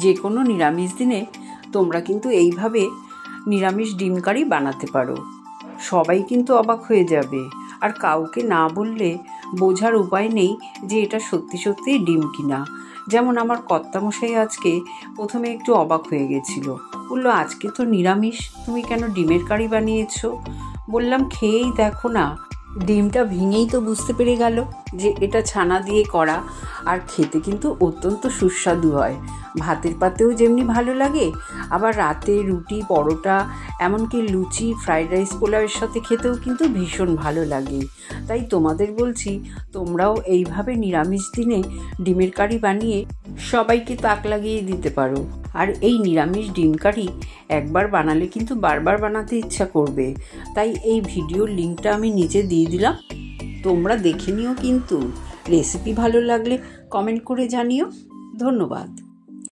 যে কোনো নিরামিষ দিনে তোমরা কিন্তু এইভাবে নিরামিষ ডিম কারি বানাতে পারো। সবাই কিন্তু অবাক হয়ে যাবে, আর কাউকে না বললে বোঝার উপায় নেই যে এটা সত্যি সত্যিই ডিম কিনা। যেমন আমার কর্তামশাই আজকে প্রথমে একটু অবাক হয়ে গেছিল, বললো আজকে তো নিরামিষ, তুমি কেন ডিমের কারি বানিয়েছো? বললাম খেয়েই দেখো না, ডিমটা ভেঙেই তো বুঝতে পেরে গেল যে এটা ছানা দিয়ে করা, আর খেতে কিন্তু অত্যন্ত সুস্বাদু হয়। ভাতের পাতেও যেমনি ভালো লাগে, আবার রাতে রুটি, পরোটা, এমনকি লুচি, ফ্রাইড রাইস, পোলাওয়ের সাথে খেতেও কিন্তু ভীষণ ভালো লাগে। তাই তোমাদের বলছি, তোমরাও এইভাবে নিরামিষ দিনে ডিমের কারি বানিয়ে সবাইকে তাক লাগিয়ে দিতে পারো। আর এই নিরামিষ ডিম কারি একবার বানালে কিন্তু বারবার বানাতে ইচ্ছা করবে। তাই এই ভিডিওর লিঙ্কটা আমি নিচে দিয়ে দিলাম, তোমরা দেখে নিও। কিন্তু রেসিপি ভালো লাগলে কমেন্ট করে জানিও। ধন্যবাদ।